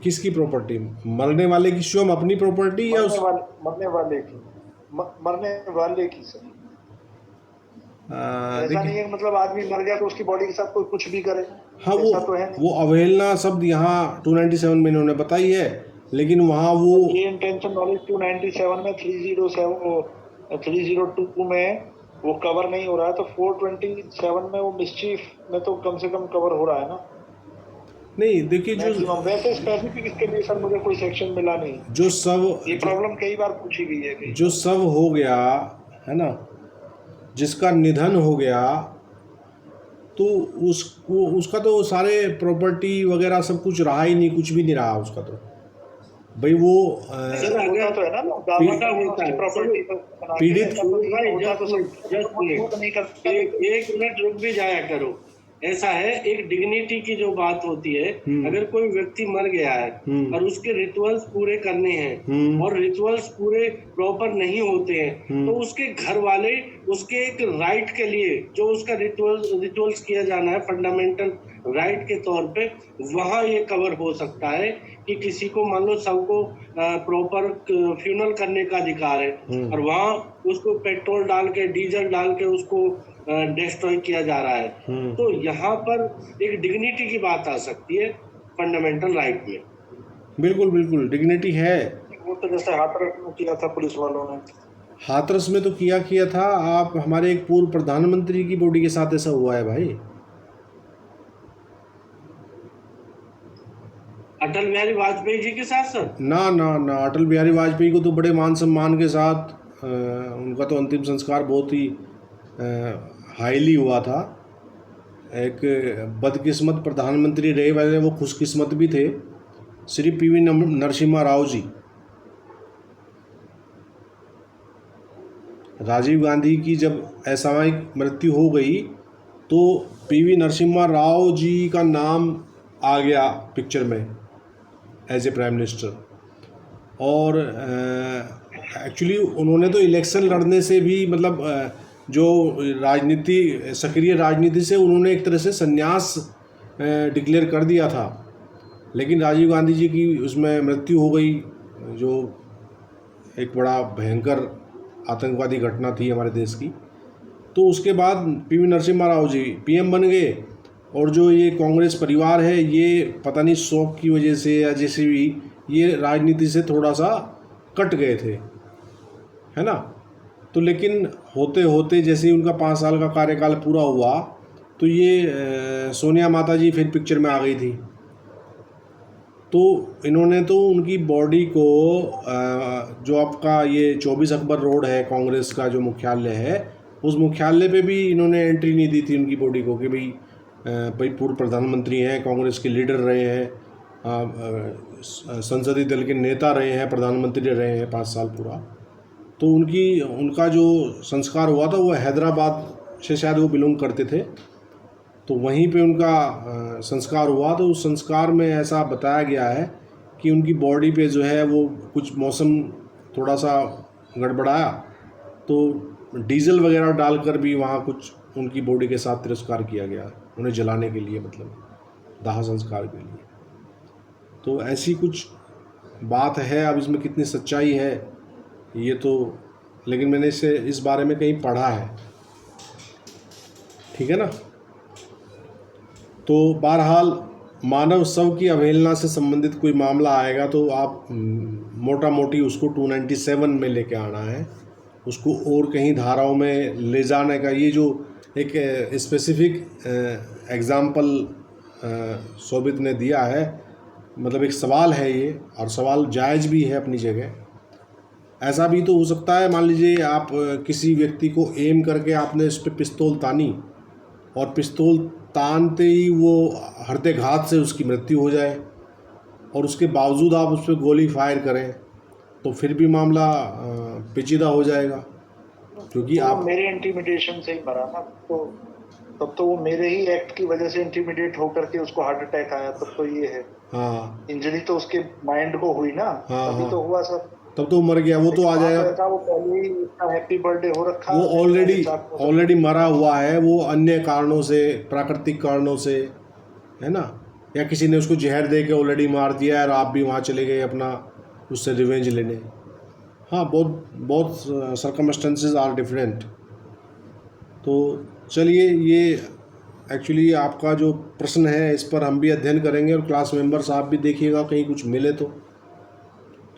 किसकी प्रॉपर्टी? मरने वाले की स्वयं अपनी प्रॉपर्टी या मरने वाले की सर। ऐसा नहीं है मतलब आदमी मर गया तो उसकी बॉडी के साथ कोई कुछ भी करे। हाँ, तो है वो अवहेलना शब्द यहाँ 297 में इन्होंने बताई है, लेकिन वहाँ वो ये इंटेंशन नॉलेज 297 में 302 में वो कवर नहीं हो रहा है, तो 427 में वो मिसचीफ में तो कम से कम कवर हो रहा है ना। नहीं, देखिए जो वैसे स्पेसिफिक इसके लिए सर मुझे कोई सेक्शन मिला नहीं। जो सब ये प्रॉब्लम कई बार पूछी गई है कि जो सब हो गया है ना, जिसका निधन हो गया, तो उसका तो सारे प्रॉपर्टी वगैरह सब कुछ रहा ही नहीं, कुछ भी नहीं रहा उसका। तो भाई वो तो है ना, पीड़ित एक मिनट रुक भी जाया करो। ऐसा है, एक डिग्निटी की जो बात होती है, अगर कोई व्यक्ति मर गया है और उसके रिचुअल्स पूरे करने हैं और रिचुअल्स पूरे प्रॉपर नहीं होते हैं, तो उसके घर वाले उसके एक राइट के लिए जो उसका रिचुअल्स किया जाना है फंडामेंटल राइट के तौर पे, वहाँ ये कवर हो सकता है कि किसी को मान लो सबको प्रॉपर फ्यूनल करने का अधिकार है और वहाँ उसको पेट्रोल डाल के डीजल डाल के उसको डिस्ट्रॉय किया जा रहा है, तो यहाँ पर एक डिग्निटी की बात आ सकती है फंडामेंटल राइट में। बिल्कुल बिल्कुल डिग्निटी है। वो तो जैसे हाथरस में किया था पुलिस वालों ने। हाथरस में तो किया था। आप हमारे एक पूर्व प्रधानमंत्री की बॉडी के साथ ऐसा हुआ है भाई। अटल बिहारी वाजपेयी जी के साथ सर? ना अटल बिहारी वाजपेयी को तो बड़े मान सम्मान के साथ उनका तो अंतिम संस्कार बहुत ही हाईली हुआ था। एक बदकिस्मत प्रधानमंत्री रहे वाले वो खुशकिस्मत भी थे, श्री पीवी नरसिम्हा राव जी। राजीव गांधी की जब असामयिक मृत्यु हो गई तो पीवी नरसिम्हा राव जी का नाम आ गया पिक्चर में एज ए प्राइम मिनिस्टर। और एक्चुअली उन्होंने तो इलेक्शन लड़ने से भी मतलब जो राजनीति सक्रिय राजनीति से उन्होंने एक तरह से संन्यास डिक्लेयर कर दिया था, लेकिन राजीव गांधी जी की उसमें मृत्यु हो गई, जो एक बड़ा भयंकर आतंकवादी घटना थी हमारे देश की। तो उसके बाद पीवी नरसिम्हा राव जी पीएम बन गए और जो ये कांग्रेस परिवार है ये पता नहीं शौक की वजह से या जैसे भी ये राजनीति से थोड़ा सा कट गए थे, है ना। तो लेकिन होते होते जैसे ही उनका 5 साल का कार्यकाल पूरा हुआ तो ये सोनिया माता जी फिर पिक्चर में आ गई थी। तो इन्होंने तो उनकी बॉडी को जो आपका ये 24 अकबर रोड है कांग्रेस का जो मुख्यालय है, उस मुख्यालय पे भी इन्होंने एंट्री नहीं दी थी उनकी बॉडी को कि भाई पूर्व प्रधानमंत्री हैं, कांग्रेस के लीडर रहे हैं, संसदीय दल के नेता रहे हैं, प्रधानमंत्री रहे हैं 5 साल पूरा। तो उनका जो संस्कार हुआ था वो हैदराबाद से शायद वो बिलोंग करते थे, तो वहीं पे उनका संस्कार हुआ। तो उस संस्कार में ऐसा बताया गया है कि उनकी बॉडी पे जो है वो कुछ मौसम थोड़ा सा गड़बड़ाया तो डीजल वगैरह डालकर भी वहाँ कुछ उनकी बॉडी के साथ तिरस्कार किया गया, उन्हें जलाने के लिए, मतलब दाह संस्कार के लिए। तो ऐसी कुछ बात है। अब इसमें कितनी सच्चाई है ये तो, लेकिन मैंने इस बारे में कहीं पढ़ा है, ठीक है ना। तो बहरहाल मानव शव की अवहेलना से संबंधित कोई मामला आएगा तो आप मोटा मोटी उसको 297 में लेके आना है, उसको और कहीं धाराओं में ले जाने का। ये जो एक स्पेसिफिक एग्ज़ाम्पल शोभित ने दिया है, मतलब एक सवाल है ये, और सवाल जायज़ भी है अपनी जगह। ऐसा भी तो हो सकता है, मान लीजिए आप किसी व्यक्ति को एम करके आपने उस पर पिस्तौल तानी और पिस्तौल तानते ही वो हरते घात से उसकी मृत्यु हो जाए और उसके बावजूद आप उस पर गोली फायर करें तो फिर भी मामला पेचीदा हो जाएगा, क्योंकि तो आप मेरे इंटिमिडेशन से ही मरा ना, तो तब तो वो मेरे ही एक्ट की वजह से इंटिमिडेट होकर के उसको हार्ट अटैक आया, तब तो ये है। हाँ इंजरी तो उसके माइंड को हुई ना, हाँ, तभी हाँ। तो हुआ सब। तब तो मर गया, वो तो आ जाएगा। वो पहले ही इसका हैप्पी बर्थडे हो रखा, वो ऑलरेडी मरा हुआ है, वो अन्य कारणों से, प्राकृतिक कारणों से, है ना, या किसी ने उसको जहर दे के ऑलरेडी मार दिया और आप भी वहाँ चले गए अपना उससे रिवेंज लेने। हाँ, बहुत सर्कमस्टेंसेस आर डिफरेंट। तो चलिए, ये एक्चुअली आपका जो प्रश्न है इस पर हम भी अध्ययन करेंगे और क्लास मेंबर्स आप भी देखिएगा कहीं कुछ मिले तो,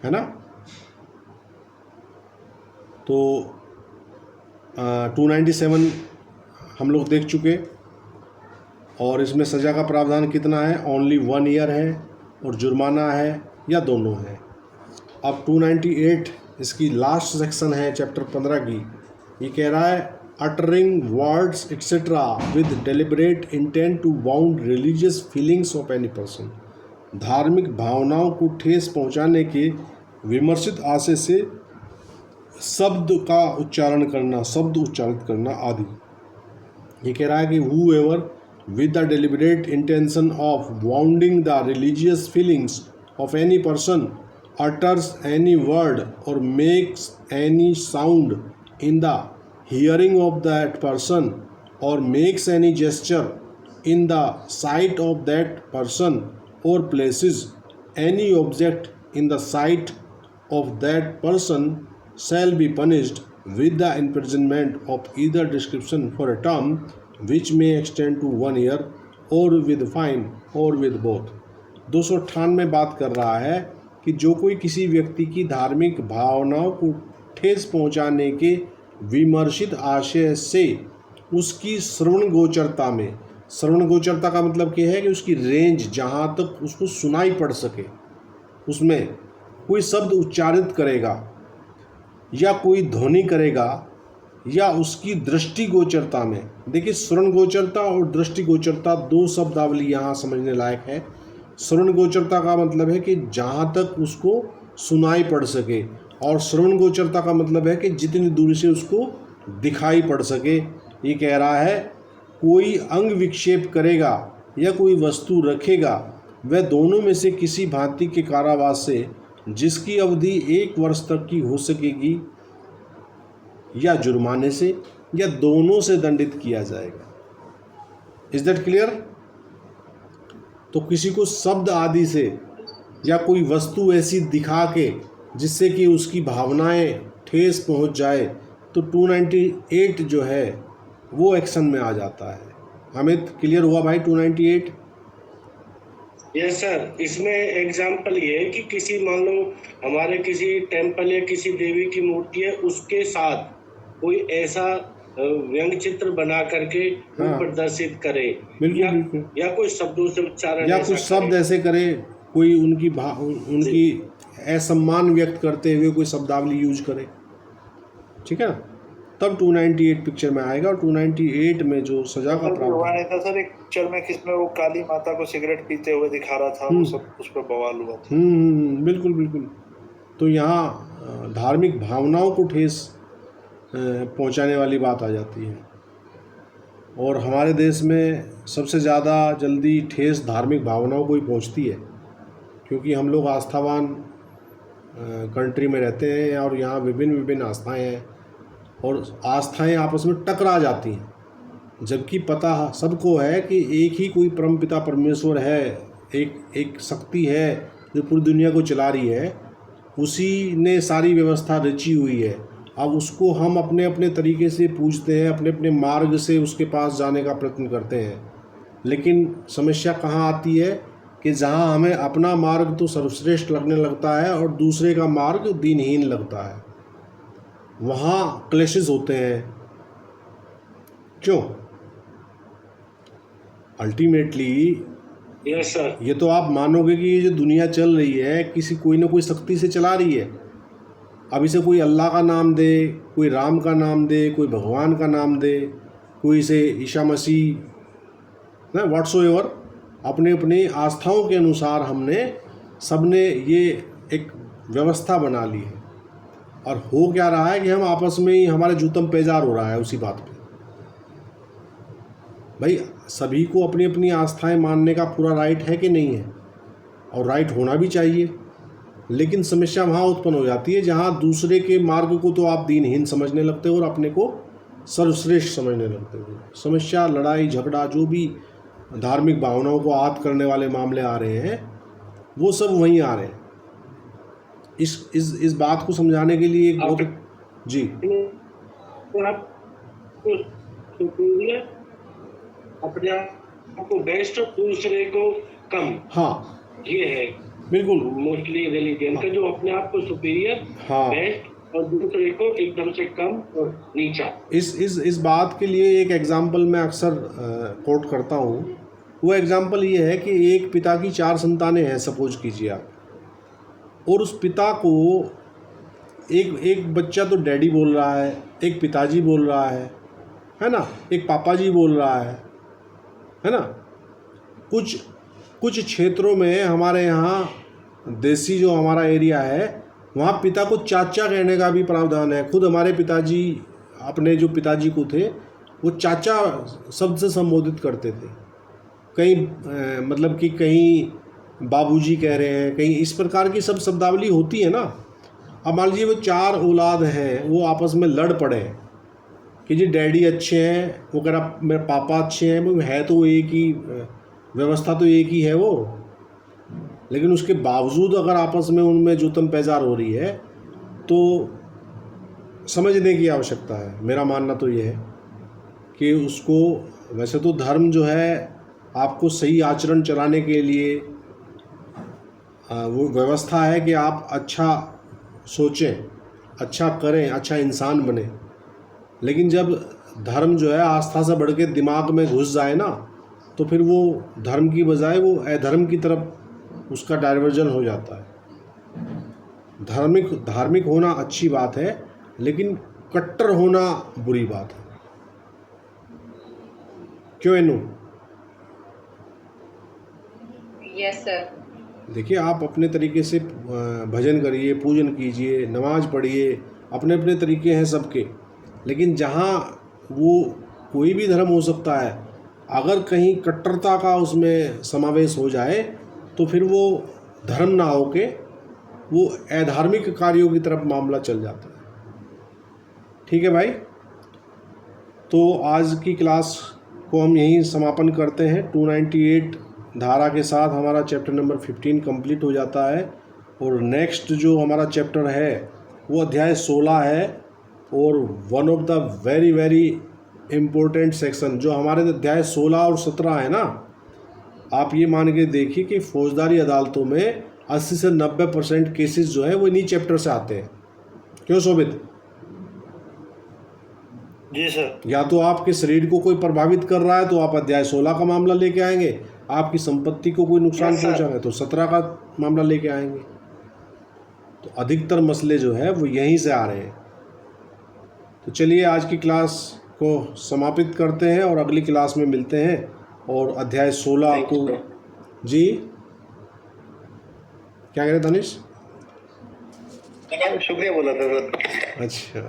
है ना। तो 297 हम लोग देख चुके और इसमें सज़ा का प्रावधान कितना है, ओनली 1 ईयर है और जुर्माना है या दोनों है। अब 298 इसकी लास्ट सेक्शन है चैप्टर 15 की। ये कह रहा है uttering words etcetera with deliberate intent to wound religious feelings of any person. धार्मिक भावनाओं को ठेस पहुंचाने के विमर्शित आशय से शब्द उच्चारित करना आदि। ये कह रहा है कि हू ever with the deliberate intention of wounding the religious feelings of any person, utters any word or makes any sound in the hearing of that person, or makes any gesture in the sight of that person, or places any object in the sight of that person, shall be punished with the imprisonment of either description for a term which may extend to 1 year, or with fine, or with both। 298 बात कर रहा है कि जो कोई किसी व्यक्ति की धार्मिक भावनाओं को ठेस पहुंचाने के विमर्शित आशय से उसकी श्रवण गोचरता में, श्रवण गोचरता का मतलब क्या है कि उसकी रेंज जहाँ तक उसको सुनाई पड़ सके, उसमें कोई शब्द उच्चारित करेगा या कोई ध्वनि करेगा, या उसकी दृष्टि गोचरता में। देखिए, श्रवण गोचरता और दृष्टि गोचरता दो शब्दावली यहाँ समझने लायक है। श्रवण गोचरता का मतलब है कि जहाँ तक उसको सुनाई पड़ सके, और श्रवण गोचरता का मतलब है कि जितनी दूरी से उसको दिखाई पड़ सके। ये कह रहा है कोई अंग विक्षेप करेगा या कोई वस्तु रखेगा, वह दोनों में से किसी भांति के कारावास से, जिसकी अवधि 1 वर्ष तक की हो सकेगी, या जुर्माने से, या दोनों से दंडित किया जाएगा। Is that clear? तो किसी को शब्द आदि से या कोई वस्तु ऐसी दिखा के जिससे कि उसकी भावनाएं ठेस पहुंच जाए, तो 298 जो है वो एक्शन में आ जाता है। अमित, क्लियर हुआ भाई 298? Yes sir. इसमें एग्जाम्पल ये है कि किसी, मान लो हमारे किसी टेम्पल या किसी देवी की मूर्ति है, उसके साथ कोई ऐसा व्यंग चित्र बना करके हाँ, प्रदर्शित करे, बिल्कुल, या कोई शब्दों से उच्चारण या कुछ शब्द ऐसे करे, कोई उनकी असम्मान व्यक्त करते हुए कोई शब्दावली यूज करे, ठीक है ना, तब 298 पिक्चर में आएगा। और 298 में जो सजा का प्रावधान नहीं था सर, एक पिक्चर में किसमें वो काली माता को सिगरेट पीते हुए दिखा रहा था, वो सब उस पर बवाल हुआ था। बिल्कुल बिल्कुल। तो यहाँ धार्मिक भावनाओं को ठेस पहुँचाने वाली बात आ जाती है। और हमारे देश में सबसे ज़्यादा जल्दी ठेस धार्मिक भावनाओं को ही पहुँचती है, क्योंकि हम लोग आस्थावान कंट्री में रहते हैं और यहाँ विभिन्न आस्थाएं हैं, और आस्थाएं आपस में टकरा जाती हैं, जबकि पता सबको है कि एक ही कोई परमपिता परमेश्वर है, एक शक्ति है जो पूरी दुनिया को चला रही है, उसी ने सारी व्यवस्था रची हुई है। अब उसको हम अपने अपने तरीके से पूजते हैं, अपने अपने मार्ग से उसके पास जाने का प्रयत्न करते हैं, लेकिन समस्या कहाँ आती है कि जहाँ हमें अपना मार्ग तो सर्वश्रेष्ठ लगने लगता है और दूसरे का मार्ग दीनहीन लगता है, वहाँ क्लैशेस होते हैं। क्यों? Ultimately yes sir. ये तो आप मानोगे कि ये जो दुनिया चल रही है किसी कोई ना कोई शक्ति से चला रही है। अब इसे कोई अल्लाह का नाम दे, कोई राम का नाम दे, कोई भगवान का नाम दे, कोई इसे ईसा मसीह ना व्हाट्सोएवर, अपने अपने आस्थाओं के अनुसार हमने सबने ये एक व्यवस्था बना ली है। और हो क्या रहा है कि हम आपस में ही हमारे जूतम पेजार हो रहा है उसी बात पे। भाई सभी को अपनी अपनी आस्थाएं मानने का पूरा राइट है कि नहीं है, और राइट होना भी चाहिए, लेकिन समस्या वहाँ उत्पन्न हो जाती है जहाँ दूसरे के मार्ग को तो आप दीनहीन समझने लगते हो और अपने को सर्वश्रेष्ठ समझने लगते हो। समस्या, लड़ाई झगड़ा, जो भी धार्मिक भावनाओं को आहत करने वाले मामले आ रहे हैं वो सब वहीं आ रहे हैं। इस बात को समझाने के लिए एक बहुत जी अपने आप को बेस्ट और दूसरे को कम, हाँ ये है बिल्कुल मोस्टली रिलीजन का, जो अपने आप को सुपीरियर, हाँ, बेस्ट और दूसरे को एकदम से कम और नीचा। इस बात के लिए एक एग्जाम्पल मैं अक्सर कोट करता हूँ। वो एग्जाम्पल ये है कि एक पिता की 4 संतानें हैं, सपोज कीजिए आप, और उस पिता को एक बच्चा तो डैडी बोल रहा है, एक पिताजी बोल रहा है ना, एक पापा जी बोल रहा है ना। कुछ क्षेत्रों में हमारे यहाँ देसी जो हमारा एरिया है वहाँ पिता को चाचा कहने का भी प्रावधान है। खुद हमारे पिताजी अपने जो पिताजी को थे वो चाचा शब्द से संबोधित करते थे। कहीं मतलब कि कहीं बाबूजी कह रहे हैं, कहीं इस प्रकार की सब शब्दावली होती है ना। अब मान लीजिए वो 4 औलाद हैं, वो आपस में लड़ पड़े हैं कि जी डैडी अच्छे हैं, वो कह रहा मेरे पापा अच्छे हैं, वो है तो एक ही, व्यवस्था तो एक ही है वो, लेकिन उसके बावजूद अगर आपस में उनमें जुतन पैजार हो रही है तो समझने की आवश्यकता है। मेरा मानना तो ये है कि उसको, वैसे तो धर्म जो है आपको सही आचरण चलाने के लिए वो व्यवस्था है कि आप अच्छा सोचें, अच्छा करें, अच्छा इंसान बने, लेकिन जब धर्म जो है आस्था से बढ़ के दिमाग में घुस जाए ना, तो फिर वो धर्म की बजाय वो अधर्म की तरफ उसका डाइवर्जन हो जाता है। धार्मिक होना अच्छी बात है, लेकिन कट्टर होना बुरी बात है। क्यों एनू? Yes sir. देखिए, आप अपने तरीके से भजन करिए, पूजन कीजिए, नमाज पढ़िए, अपने अपने तरीके हैं सबके, लेकिन जहाँ वो कोई भी धर्म हो सकता है, अगर कहीं कट्टरता का उसमें समावेश हो जाए तो फिर वो धर्म ना होके वो अधार्मिक कार्यों की तरफ मामला चल जाता है। ठीक है भाई, तो आज की क्लास को हम यहीं समापन करते हैं। 298 धारा के साथ हमारा चैप्टर नंबर 15 कंप्लीट हो जाता है, और नेक्स्ट जो हमारा चैप्टर है वो अध्याय 16 है, और one of the very very important section जो हमारे अध्याय 16 और 17 है ना, आप ये मान के देखिए कि फौजदारी अदालतों में 80 से 90% केसेस जो है वो इन्हीं चैप्टर से आते हैं। क्यों शोभित? जी सर। या तो आपके शरीर को कोई प्रभावित कर रहा है तो आप अध्याय 16 का मामला लेके आएंगे, आपकी संपत्ति को कोई नुकसान पहुंचा है तो 17 का मामला लेके आएंगे। तो अधिकतर मसले जो है वो यहीं से आ रहे हैं। तो चलिए आज की क्लास को समापित करते हैं और अगली क्लास में मिलते हैं, और अध्याय 16 को। जी क्या कह रहे दानिश? शुक्रिया बोला था सर। अच्छा।